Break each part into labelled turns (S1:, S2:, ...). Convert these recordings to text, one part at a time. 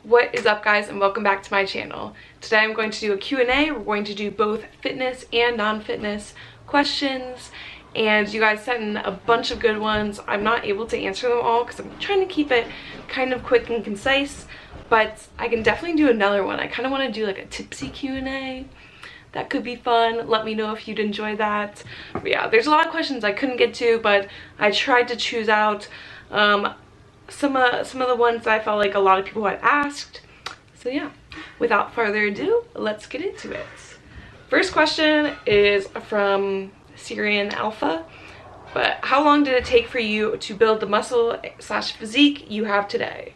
S1: What is up, guys, and welcome back to my channel. Today I'm going to do a Q&A. We're going to do both fitness and non-fitness questions, and you guys sent in a bunch of good ones. I'm not able to answer them all because I'm trying to keep it kind of quick and concise, but I can definitely do another one. I kind of want to do like a tipsy Q&A. That could be fun. Let me know if you'd enjoy that. But yeah, there's a lot of questions I couldn't get to, but I tried to choose out some of the ones that I felt like a lot of people had asked. So yeah, without further ado, let's get into it. First question is from Syrian Alpha. But how long did it take for you to build the muscle / physique you have today?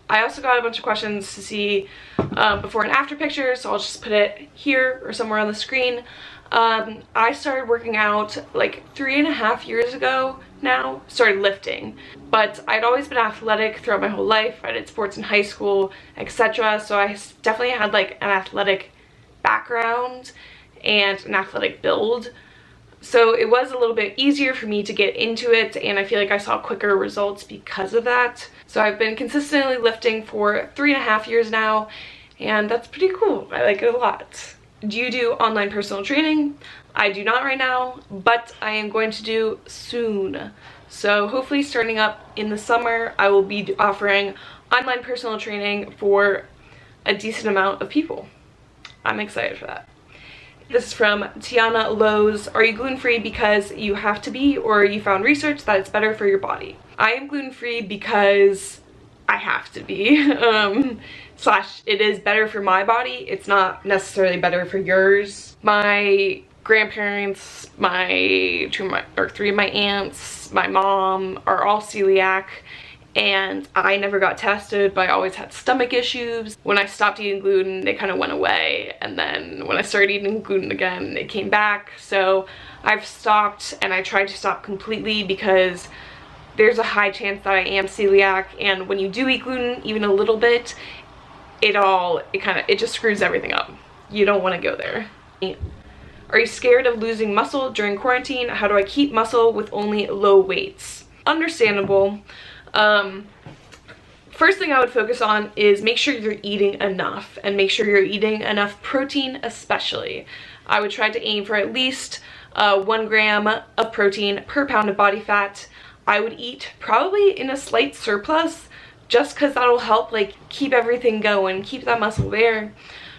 S1: I also got a bunch of questions to see before and after pictures, so I'll just put it here or somewhere on the screen. I started working out like 3.5 years ago now, started lifting, but I'd always been athletic throughout my whole life. I did sports in high school, etc. So I definitely had like an athletic background and an athletic build. So it was a little bit easier for me to get into it, and I feel like I saw quicker results because of that. So I've been consistently lifting for 3.5 years now, and that's pretty cool. I like it a lot. Do you do online personal training? I do not right now, but I am going to do soon. So hopefully starting up in the summer, I will be offering online personal training for a decent amount of people. I'm excited for that. This is from Tiana Lowe's. Are you gluten-free because you have to be, or you found research that it's better for your body? I am gluten-free because I have to be. / it is better for my body. It's not necessarily better for yours. My grandparents, three of my aunts, my mom are all celiac, and I never got tested, but I always had stomach issues. When I stopped eating gluten, they kind of went away, and then when I started eating gluten again, it came back. So I've stopped, and I tried to stop completely because there's a high chance that I am celiac, and when you do eat gluten even a little bit, it just screws everything up. You don't want to go there. Are you scared of losing muscle during quarantine? How do I keep muscle with only low weights? Understandable. First thing I would focus on is make sure you're eating enough, and make sure you're eating enough protein especially. I would try to aim for at least 1 gram of protein per pound of body fat. I would eat probably in a slight surplus, just because that'll help like keep everything going, keep that muscle there.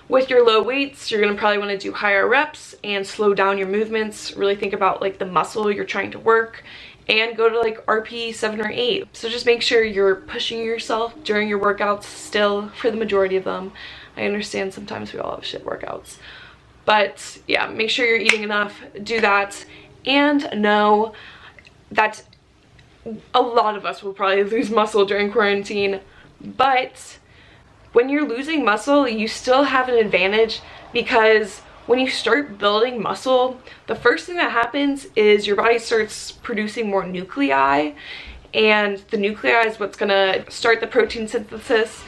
S1: With your low weights, you're gonna probably want to do higher reps and slow down your movements. Really think about like the muscle you're trying to work, and go to like RP 7 or 8. So just make sure you're pushing yourself during your workouts still, for the majority of them. I understand sometimes we all have shit workouts, but yeah, make sure you're eating enough, do that, and know that a lot of us will probably lose muscle during quarantine, but when you're losing muscle, you still have an advantage, because when you start building muscle, the first thing that happens is your body starts producing more nuclei, and the nuclei is what's gonna start the protein synthesis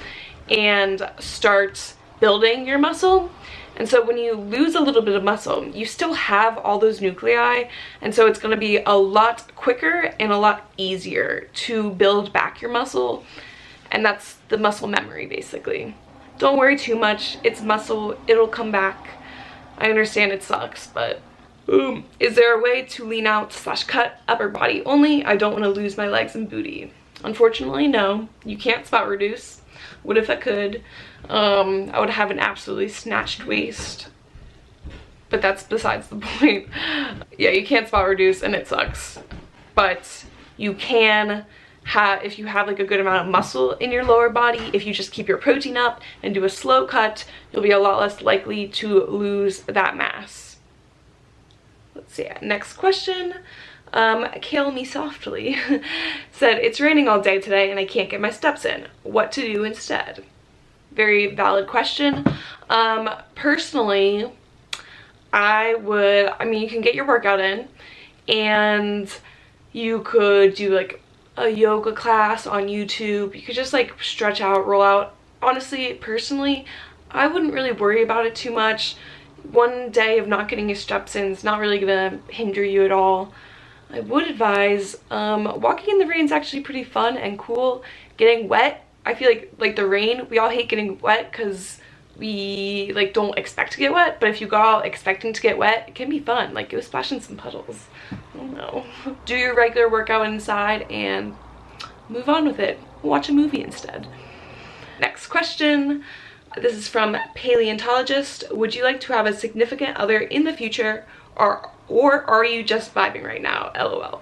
S1: and start building your muscle. And so when you lose a little bit of muscle, you still have all those nuclei, and so it's going to be a lot quicker and a lot easier to build back your muscle, and that's the muscle memory basically. Don't worry too much, it's muscle, it'll come back. I understand it sucks, but boom. Is there a way to lean out / cut upper body only? I don't want to lose my legs and booty. Unfortunately, no, you can't spot reduce. What if I could? I would have an absolutely snatched waist, but that's besides the point. Yeah, you can't spot reduce, and it sucks, but you can have, if you have like a good amount of muscle in your lower body, if you just keep your protein up and do a slow cut, you'll be a lot less likely to lose that mass. Let's see, next question. Kale Me Softly said, it's raining all day today and I can't get my steps in. What to do instead? Very valid question. Personally, you can get your workout in, and you could do like a yoga class on YouTube. You could just like stretch out, roll out. Honestly, personally, I wouldn't really worry about it too much. One day of not getting your steps in is not really gonna hinder you at all. I would advise walking in the rain is actually pretty fun and cool. Getting wet I feel like the rain, we all hate getting wet because we like don't expect to get wet, but if you go out expecting to get wet, it can be fun. Like, go splash in some puddles. I don't know. Do your regular workout inside and move on with it. Watch a movie instead. Next question. This is from Paleontologist. Would you like to have a significant other in the future, or are you just vibing right now? LOL.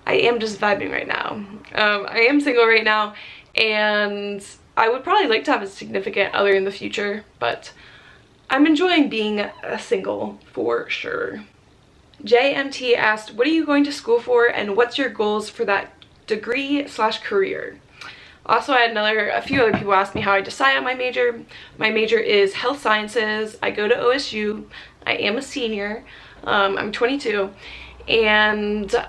S1: I am just vibing right now. I am single right now, and I would probably like to have a significant other in the future, but I'm enjoying being single for sure. JMT asked, what are you going to school for and what's your goals for that degree/career? Also, I had a few other people ask me how I decide on my major. My major is health sciences. I go to OSU. I am a senior. I'm 22. And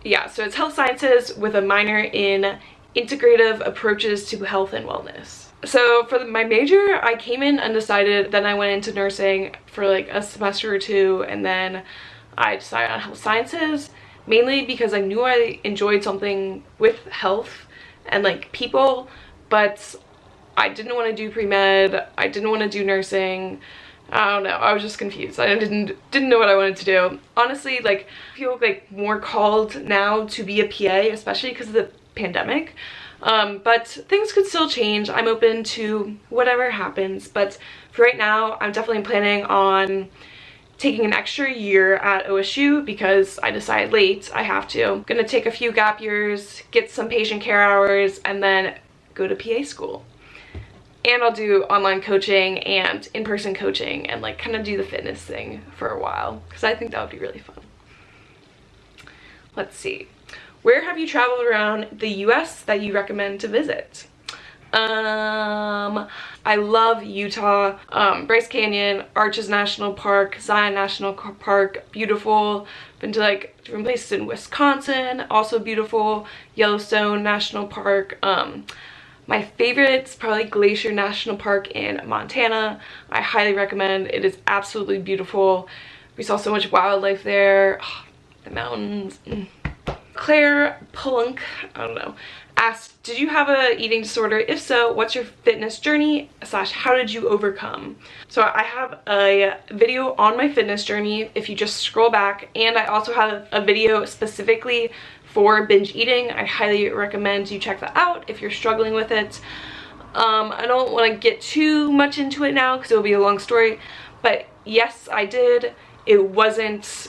S1: yeah, so it's health sciences with a minor in integrative approaches to health and wellness. So for my major, I came in undecided, then I went into nursing for like a semester or two, and then I decided on health sciences, mainly because I knew I enjoyed something with health and like people, but I didn't want to do pre-med, I didn't want to do nursing. I don't know, I was just confused. I didn't know what I wanted to do. Honestly, like, I feel like more called now to be a PA, especially because of the pandemic. But things could still change. I'm open to whatever happens, but for right now, I'm definitely planning on taking an extra year at OSU because I decided late I have to. I'm gonna take a few gap years, get some patient care hours, and then go to PA school. And I'll do online coaching and in-person coaching and like kind of do the fitness thing for a while because I think that would be really fun. Let's see. Where have you traveled around the US that you recommend to visit? I love Utah, Bryce Canyon, Arches National Park, Zion National Park, beautiful. Been to like different places in Wisconsin, also beautiful. Yellowstone National Park. My favorite's probably Glacier National Park in Montana. I highly recommend. It is absolutely beautiful. We saw so much wildlife there. Oh, the mountains. Claire Plunk, I don't know, asked, did you have a eating disorder? If so, what's your fitness journey / how did you overcome? So I have a video on my fitness journey if you just scroll back, and I also have a video specifically for binge eating. I highly recommend you check that out if you're struggling with it. I don't want to get too much into it now because it will be a long story, but yes, I did. It wasn't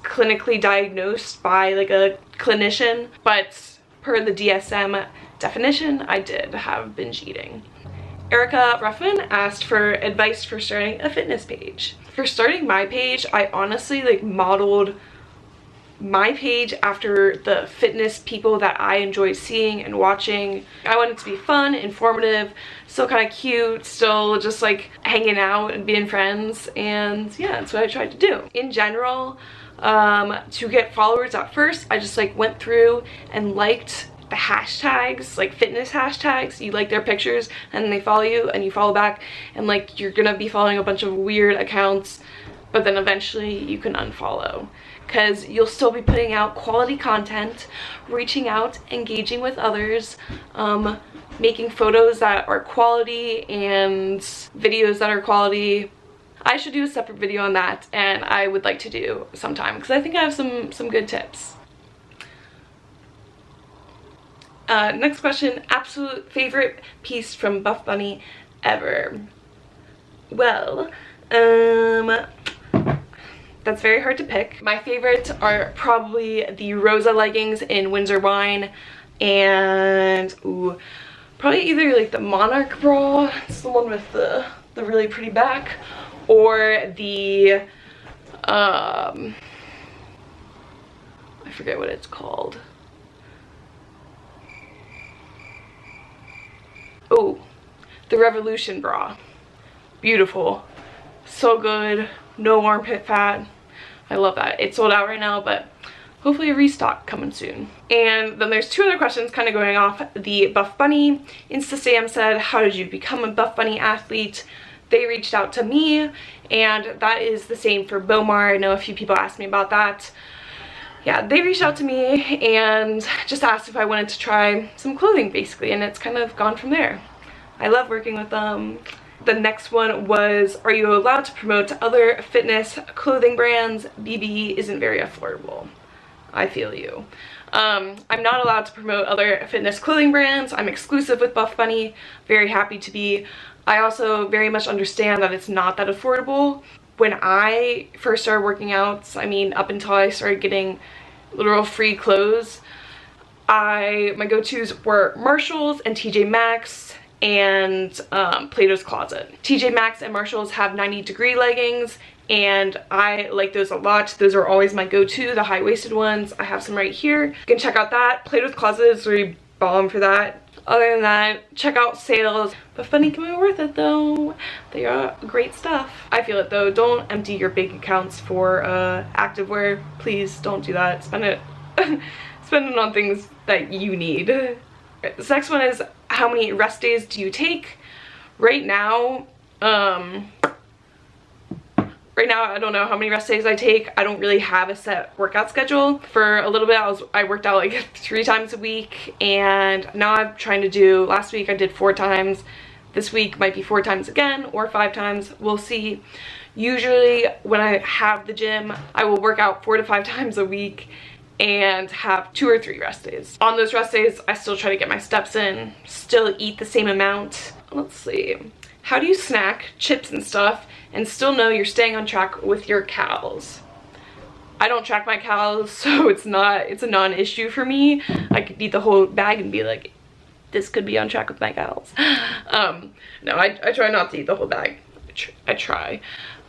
S1: clinically diagnosed by like a clinician, but per the DSM definition, I did have binge eating. Erica Ruffin asked for advice for starting a fitness page. For starting my page, I honestly like modeled my page after the fitness people that I enjoy seeing and watching. I want it to be fun, informative, still kind of cute, still just like hanging out and being friends, and yeah, that's what I tried to do. In general, to get followers at first, I just like went through and liked the hashtags, like fitness hashtags. You like their pictures and they follow you and you follow back, and like you're gonna be following a bunch of weird accounts, but then eventually you can unfollow because you'll still be putting out quality content, reaching out, engaging with others, making photos that are quality and videos that are quality. I should do a separate video on that, and I would like to do sometime because I think I have some good tips. Next question, absolute favorite piece from Buffbunny ever. Well, that's very hard to pick. My favorites are probably the ROSA leggings in Windsor wine, and probably either like the Monarch bra, it's the one with the really pretty back, or the I forget what it's called. Oh, the Revolution bra. Beautiful, so good, no armpit fat. I love that. It's sold out right now, but hopefully a restock coming soon. And then there's two other questions kind of going off the Buffbunny. Instasam said, how did you become a Buffbunny athlete? They reached out to me, and that is the same for Bowmar. I know a few people asked me about that. yeah, they reached out to me and just asked if I wanted to try some clothing basically, and it's kind of gone from there. I love working with them. The next one was, are you allowed to promote to other fitness clothing brands? BB isn't very affordable. I feel you. I'm not allowed to promote other fitness clothing brands. I'm exclusive with Buffbunny. Very happy to be. I also very much understand that it's not that affordable. When I first started working out, I mean up until I started getting literal free clothes, my go-tos were Marshalls and TJ Maxx and Plato's Closet. TJ Maxx and Marshalls have 90-degree leggings, and I like those a lot. Those are always my go-to, the high-waisted ones. I have some right here. You can check out that. Plato's Closet is really bomb for that. Other than that, check out sales. Buffbunny can be worth it though. They are great stuff. I feel it though. Don't empty your bank accounts for activewear. Please don't do that. Spend it spend it on things that you need. This next one is, how many rest days do you take? Right now, I don't know how many rest days I take. I don't really have a set workout schedule. For a little bit, I worked out like 3 times a week, and now I'm trying to do, last week I did 4 times. This week might be 4 times again, or 5 times. We'll see. Usually when I have the gym, I will work out 4 to 5 times a week and have 2 or 3 rest days. On those rest days, I still try to get my steps in, still eat the same amount. Let's see. How do you snack chips and stuff and still know you're staying on track with your calories? I don't track my calories, so it's a non-issue for me. I could eat the whole bag and be like, this could be on track with my calories. No, I try not to eat the whole bag. I try.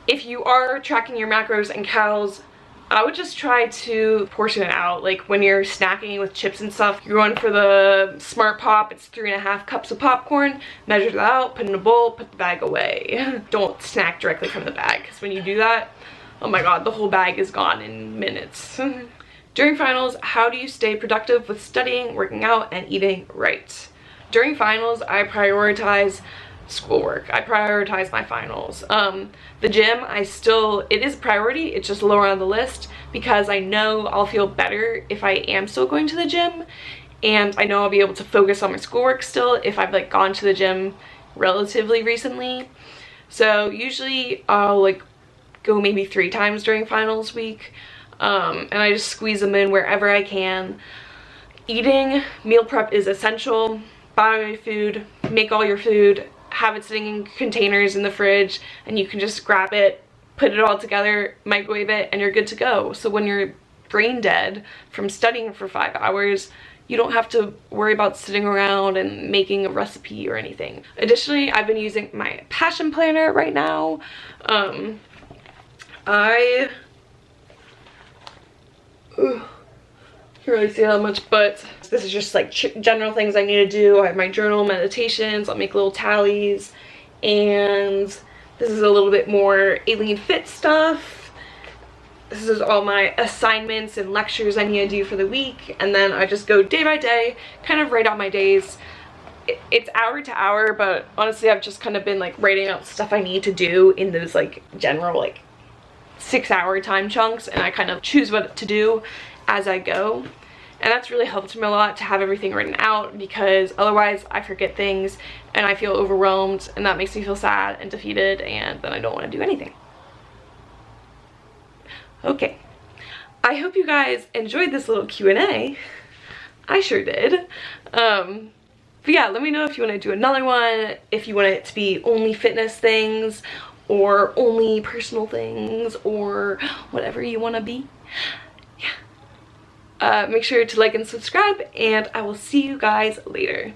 S1: If you are tracking your macros and calories, I would just try to portion it out. Like when you're snacking with chips and stuff, you're going for the Smart Pop, it's 3.5 cups of popcorn. Measure that out, put it in a bowl, put the bag away. Don't snack directly from the bag, because when you do that, oh my god, the whole bag is gone in minutes. During finals, how do you stay productive with studying, working out, and eating right? During finals, I prioritize schoolwork. I prioritize my finals. The gym, it is a priority, it's just lower on the list because I know I'll feel better if I am still going to the gym, and I know I'll be able to focus on my schoolwork still if I've like gone to the gym relatively recently. So usually I'll like go maybe 3 times during finals week, and I just squeeze them in wherever I can. Eating, meal prep is essential. Buy food, make all your food, have it sitting in containers in the fridge, and you can just grab it, put it all together, microwave it, and you're good to go. So when you're brain dead from studying for 5 hours, you don't have to worry about sitting around and making a recipe or anything. Additionally, I've been using my passion planner right now. Can't really see how much, but this is just like general things I need to do. I have my journal, meditations, I'll make little tallies, and this is a little bit more Alene Fit stuff. This is all my assignments and lectures I need to do for the week, and then I just go day by day, kind of write out my days. It's hour to hour, but honestly I've just kind of been like writing out stuff I need to do in those like general like 6-hour time chunks, and I kind of choose what to do as I go, and that's really helped me a lot to have everything written out, because otherwise I forget things and I feel overwhelmed, and that makes me feel sad and defeated, and then I don't want to do anything. Okay, I hope you guys enjoyed this little Q&A. I sure did. But yeah, let me know if you want to do another one, if you want it to be only fitness things or only personal things or whatever you want to be. Make sure to like and subscribe, and I will see you guys later.